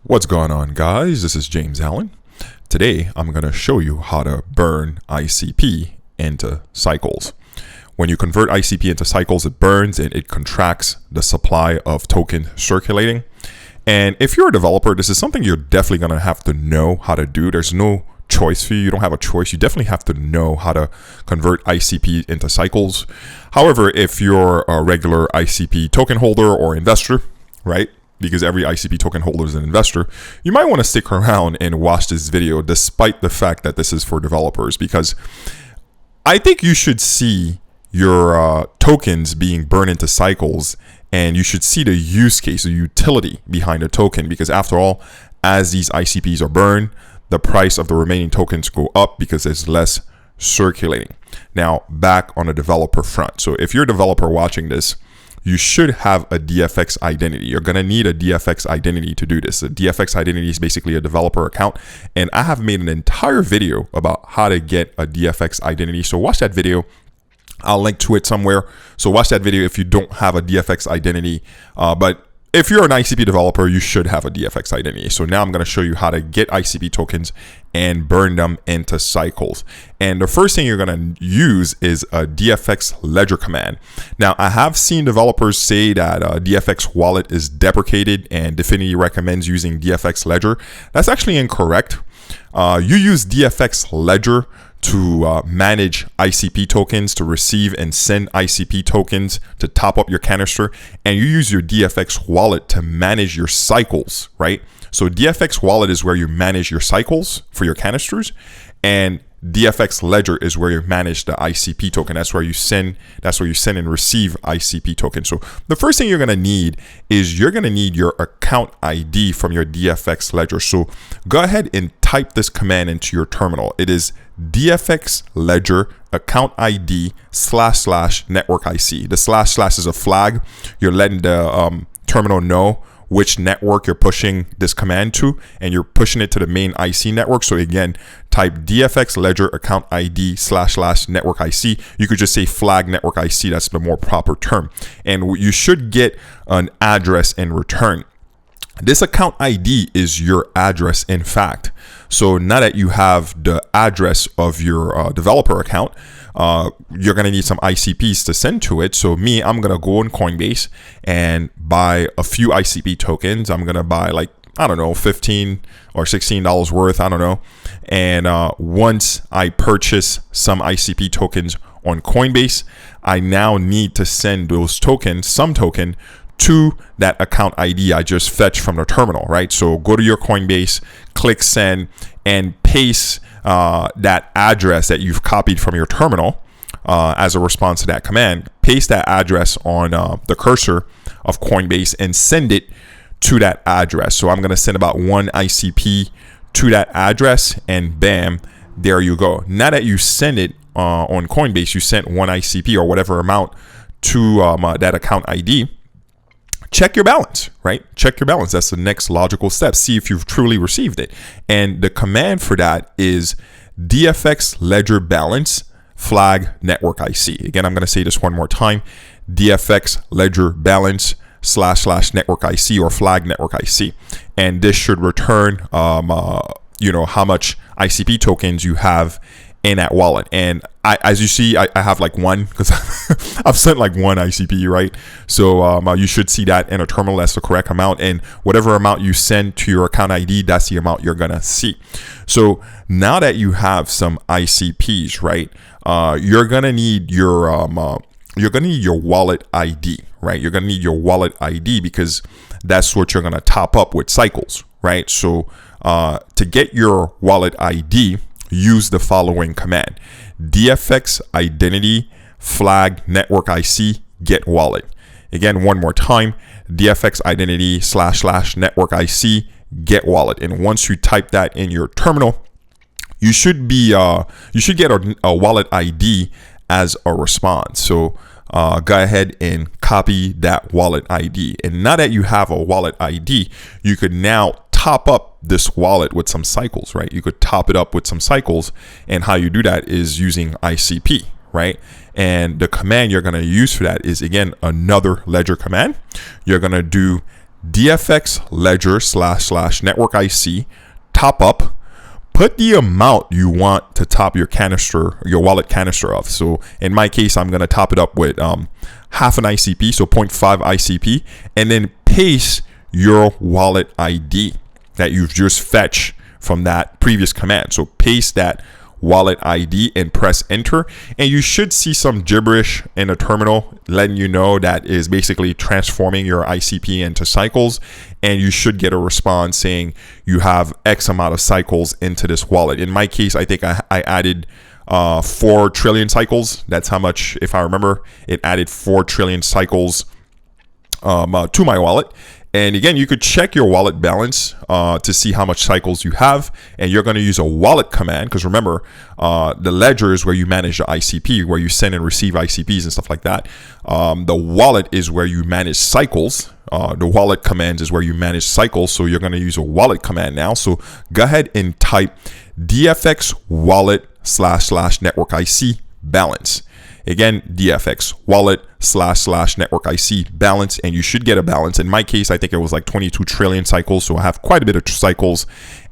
What's going on, guys? This is James Allen. Today, I'm going to show you how to burn ICP into cycles. When you convert ICP into cycles, it burns and it contracts the supply of token circulating. And if you're a developer, this is something you're definitely going to have to know how to do. There's no choice for you. You don't have a choice. You definitely have to know how to convert ICP into cycles. However, if you're a regular ICP token holder or investor, right? Because every ICP token holder is an investor, you might want to stick around and watch this video despite the fact that this is for developers, because I think you should see your tokens being burned into cycles, and you should see the use case, the utility behind a token, because after all, as these ICPs are burned, the price of the remaining tokens go up because there's less circulating. Now, back on the developer front. So if you're a developer watching this, you should have a DFX identity. You're going to need a DFX identity to do this. A DFX identity is basically a developer account. And I have made an entire video about how to get a DFX identity. So watch that video. I'll link to it somewhere. So watch that video if you don't have a DFX identity. But if you're an ICP developer, you should have a DFX identity. So now I'm going to show you how to get ICP tokens and burn them into cycles. And the first thing you're going to use is a DFX ledger command. Now, I have seen developers say that DFX wallet is deprecated and Definity recommends using DFX ledger. That's actually incorrect. You use DFX ledger to manage ICP tokens, to receive and send ICP tokens, to top up your canister, and you use your DFX wallet to manage your cycles, right? So DFX wallet is where you manage your cycles for your canisters, and DFX ledger is where you manage the ICP token. That's where you send and receive ICP tokens. So the first thing you're going to need is you're going to need your account ID from your DFX ledger. So go ahead and type this command into your terminal. It is DFX ledger account ID / network IC. The / is a flag. You're letting the terminal know which network you're pushing this command to, and you're pushing it to the main IC network. So again, type DFX ledger account ID / network IC. You could just say flag network IC. That's the more proper term. And you should get an address in return. This account ID is your address, in fact. So now that you have the address of your developer account, you're going to need some ICPs to send to it. So I'm going to go on Coinbase and buy a few ICP tokens. I'm going to buy $15 or $16 worth. I don't know. And once I purchase some ICP tokens on Coinbase, I now need to send those tokens, some token, to that account ID I just fetched from the terminal, right? So go to your Coinbase, click send, and paste that address that you've copied from your terminal as a response to that command. Paste that address on the cursor of Coinbase and send it to that address. So I'm going to send about one ICP to that address, and bam, there you go. Now that you send it on Coinbase, you sent one ICP or whatever amount to that account ID. Check your balance, right? Check your balance. That's the next logical step. See if you've truly received it. And the command for that is DFX ledger balance flag network IC. Again, I'm going to say this one more time. DFX ledger balance / network IC or flag network IC. And this should return, how much ICP tokens you have in that wallet. And as you see, I have like one, because I've sent like one ICP, right? So you should see that in a terminal. That's the correct amount, and whatever amount you send to your account ID, that's the amount you're gonna see. So now that you have some ICPs, right, you're gonna need your wallet ID, right? You're gonna need your wallet ID because that's what you're gonna top up with cycles, right? So to get your wallet ID, use the following command: DFX identity flag network IC get wallet. Again, one more time: DFX identity / network IC get wallet. And once you type that in your terminal, you should get a wallet ID as a response. So go ahead and copy that wallet ID. And now that you have a wallet ID, you could now top up this wallet with some cycles, right? You could top it up with some cycles. And how you do that is using ICP, right? And the command you're going to use for that is, again, another ledger command. You're going to do DFX ledger / network IC, top up, put the amount you want to top your wallet canister of. So in my case, I'm going to top it up with half an ICP, so 0.5 ICP, and then paste your wallet ID that you've just fetched from that previous command. So paste that wallet ID and press enter, and you should see some gibberish in a terminal letting you know that is basically transforming your ICP into cycles, and you should get a response saying you have X amount of cycles into this wallet. In my case, I think I added 4 trillion cycles. That's how much, if I remember, it added 4 trillion cycles to my wallet. And again, you could check your wallet balance to see how much cycles you have, and you're going to use a wallet command, because remember, the ledger is where you manage the ICP, where you send and receive ICPs and stuff like that. The wallet is where you manage cycles. The wallet commands is where you manage cycles, so you're going to use a wallet command now. So go ahead and type DFX wallet / network IC balance. Again, DFX wallet / network IC balance, and you should get a balance. In my case, I think it was like 22 trillion cycles, so I have quite a bit of cycles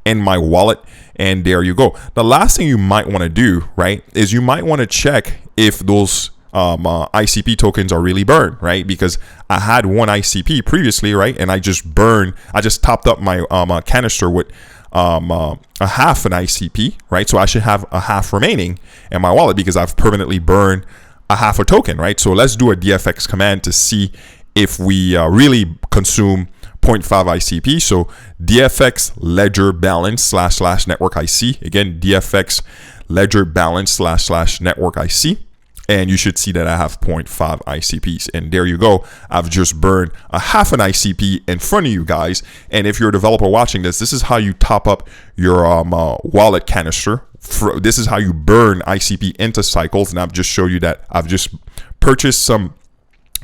in my wallet, and there you go. The last thing you might want to do, right, is you might want to check if those ICP tokens are really burned, right? Because I had one ICP previously, right, and I just topped up my canister with a half an ICP, right? So I should have a half remaining in my wallet because I've permanently burned a half a token, right? So let's do a DFX command to see if we really consume 0.5 ICP. So DFX ledger balance / network IC. Again, DFX ledger balance / network IC. And you should see that I have 0.5 ICPs. And there you go. I've just burned a half an ICP in front of you guys. And if you're a developer watching this, this is how you top up your wallet canister. This is how you burn ICP into cycles. And I've just showed you that I've just purchased some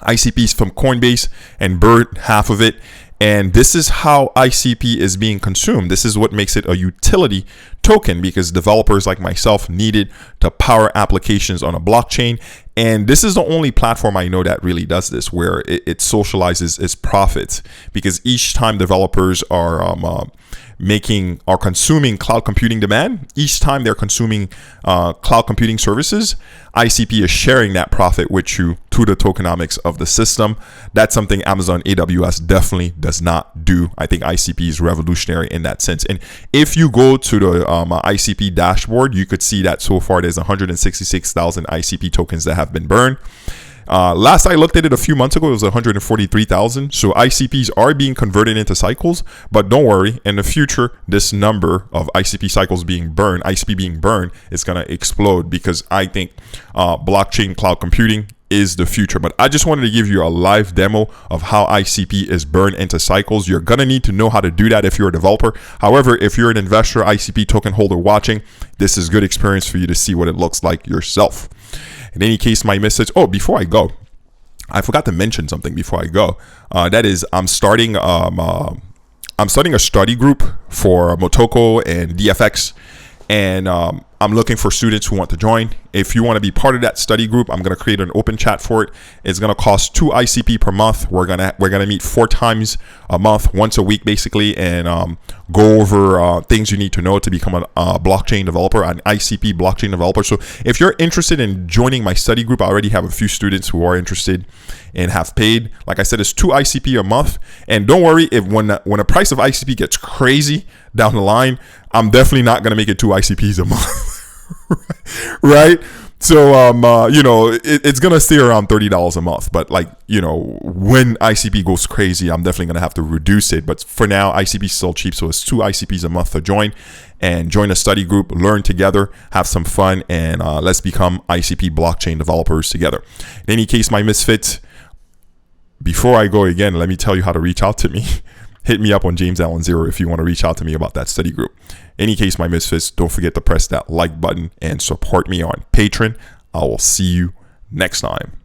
ICPs from Coinbase and burned half of it. And this is how ICP is being consumed. This is what makes it a utility token, because developers like myself need it to power applications on a blockchain. And this is the only platform I know that really does this, where it socializes its profits, because each time developers are consuming cloud computing demand, each time they're consuming cloud computing services, ICP is sharing that profit with you through the tokenomics of the system. That's something Amazon AWS definitely does not do. I think ICP is revolutionary in that sense. And if you go to the ICP dashboard, you could see that so far there's 166,000 ICP tokens that have been burned. Last I looked at it a few months ago, it was 143,000. So ICPs are being converted into cycles, but don't worry, in the future, this number of ICP cycles being burned, ICP being burned, is going to explode, because I think blockchain cloud computing is the future. But I just wanted to give you a live demo of how ICP is burned into cycles. You're going to need to know how to do that if you're a developer. However, if you're an investor, ICP token holder watching, this is good experience for you to see what it looks like yourself. In any case, my message, before I go, I forgot to mention something before I go. That is, I'm starting a study group for Motoko and DFX, and I'm looking for students who want to join. If you want to be part of that study group, I'm going to create an open chat for it. It's going to cost 2 ICP per month. We're gonna meet 4 times a month, once a week basically, and go over things you need to know to become a blockchain developer, an ICP blockchain developer. So if you're interested in joining my study group, I already have a few students who are interested and have paid. Like I said, it's 2 ICP a month. And don't worry, if when the price of ICP gets crazy down the line, I'm definitely not going to make it 2 ICPs a month. Right? So, it's going to stay around $30 a month. But when ICP goes crazy, I'm definitely going to have to reduce it. But for now, ICP is still cheap. So it's 2 ICPs a month to join, and join a study group, learn together, have some fun, and let's become ICP blockchain developers together. In any case, my misfits, before I go again, let me tell you how to reach out to me. Hit me up on JamesAllen0 if you want to reach out to me about that study group. In any case, my misfits, don't forget to press that like button and support me on Patreon. I will see you next time.